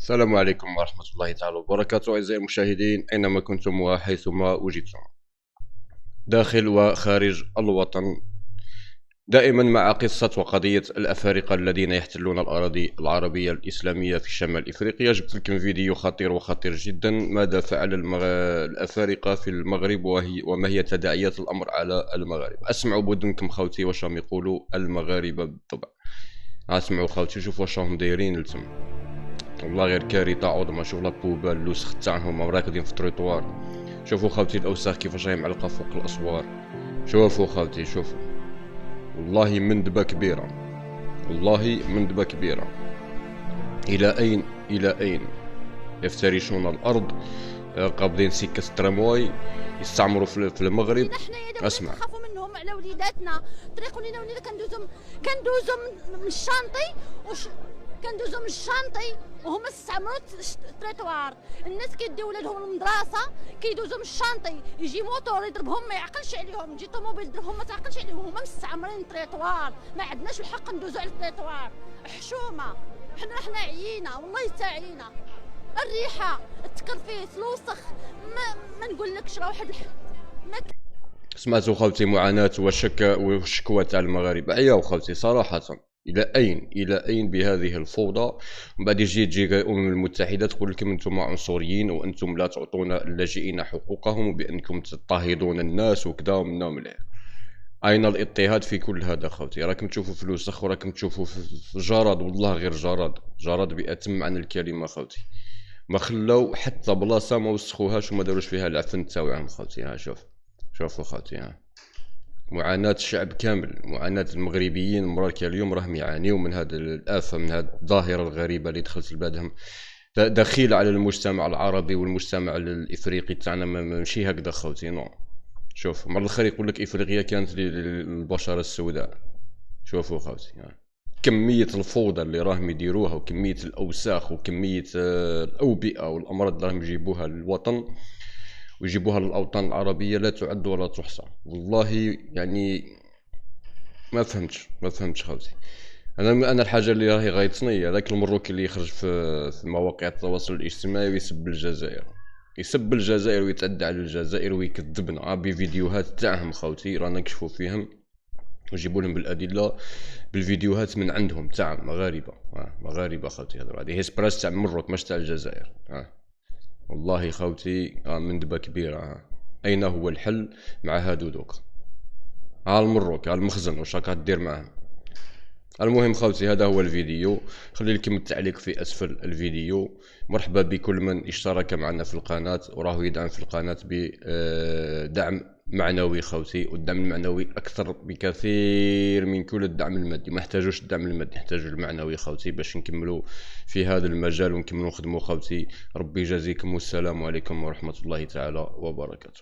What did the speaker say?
السلام عليكم ورحمة الله تعالى وبركاته أعزائي المشاهدين أينما كنتم وحيثما وجدتم داخل وخارج الوطن. دائما مع قصة وقضية الأفارقة الذين يحتلون الأراضي العربية الإسلامية في شمال إفريقيا. جبت لكم فيديو خطير وخطير جدا. ماذا فعل الأفارقة في المغرب وما هي تداعيات الأمر على المغاربة؟ أسمعوا بودنكم خوتي واش راهم يقولوا المغاربة بالطبع. اسمعوا خوتي، شوفوا واش راهم دايرين لتم. والله غير كارثه عظمى. شوف لابوبال اللوسخ تاعهم راكدين في الترويطوار. شوفوا خاوتي الاوساخ كيفاش راهي معلقه فوق الاسوار. شوفوا خاوتي شوفوا، والله مندبه كبيره، والله مندبه كبيره. الى اين الى اين يفترشون الارض؟ قابضين سكه الترامواي يستعمروا في المغرب. اسمع، نخافوا منهم على وليداتنا. طريقوا لينا ولينا كندوزو من الشانطي كندوزو من الشانطي وهما استعمروا التريطوار. الناس كيديو ولادهم للمدرسه كيدوزو من الشانطي، يجي موتور يضربهم ما يعقلش عليهم، يجي طوموبيل يضربهم ما تعقلش عليهم، هما مستعمرين التريطوار. ما عندناش الحق ندوزو على التريطوار. حشومه، حنا عيينا والله تعينا. الريحه، التكرفيس، الوسخ، ما نقولكش راه واحد ما سمعتوا خوتي معاناة والشكوى تاع المغاربة. عياو خوتي صراحة، إلى أين إلى أين بهذه الفوضى؟ ومن بعد تجي الأمم المتحدة تقول لكم أنتم عنصريين وأنتم لا تعطون اللاجئين حقوقهم وبأنكم تضطهدون الناس وكذا ومنا ومليح. أين الاضطهاد في كل هذا خوتي؟ راكم تشوفوا في الوسخ وراكم تشوفوا في جراد، والله غير جراد، جراد بأتم معنى الكلمة خوتي. ما خلاو حتى بلاصة ما وسخوهاش وما داروش فيها العفن تاوعهم خوتي. ها شوفوا خوتي، ها معاناة الشعب كامل، معاناة المغربيين مراكا اليوم راهم يعانيوا من هذه الآفة، من هذه الظاهرة الغريبة اللي دخلت لبلادهم، دخيلة على المجتمع العربي والمجتمع الإفريقي تاعنا. ماشي هكذا خوتي، نو. شوف مرة الآخر يقول لك إفريقيا كانت للبشرة السوداء. شوفوا خوتي، كمية الفوضى اللي راهم يديروها وكمية الأوساخ وكمية الأوبئة والأمراض اللي راهم يجيبوها للوطن ويجيبوها للأوطان العربية لا تعد ولا تحصى. والله يعني ما فهمتش خوتي. انا الحاجه اللي راهي غايتني هذاك المروكي اللي يخرج في مواقع التواصل الاجتماعي ويسب الجزائر، يسب الجزائر ويتعدى على الجزائر ويكذبنا بفيديوهات تاعهم خوتي. رانا نكشفوا فيهم ويجيبوا لهم بالادله بالفيديوهات من عندهم تاع مغاربه. مغاربه خوتي، هذه هي سبراس تاع مروك مش تاع الجزائر. والله خوتي مندبه كبيره. اين هو الحل مع هادو دوك؟ المروك المخزن واش راك دير معاهم؟ المهم خوتي، هذا هو الفيديو. خلي لكم التعليق في اسفل الفيديو. مرحبا بكل من اشترك معنا في القناه وراه يدعم في القناه بدعم معنوي خوتي. والدعم المعنوي اكثر بكثير من كل الدعم المادي. ما نحتاجوش الدعم المادي، نحتاجو المعنوي خوتي باش نكملوا في هذا المجال ونكملوا نخدموا خوتي. ربي يجازيكم والسلام عليكم ورحمه الله تعالى وبركاته.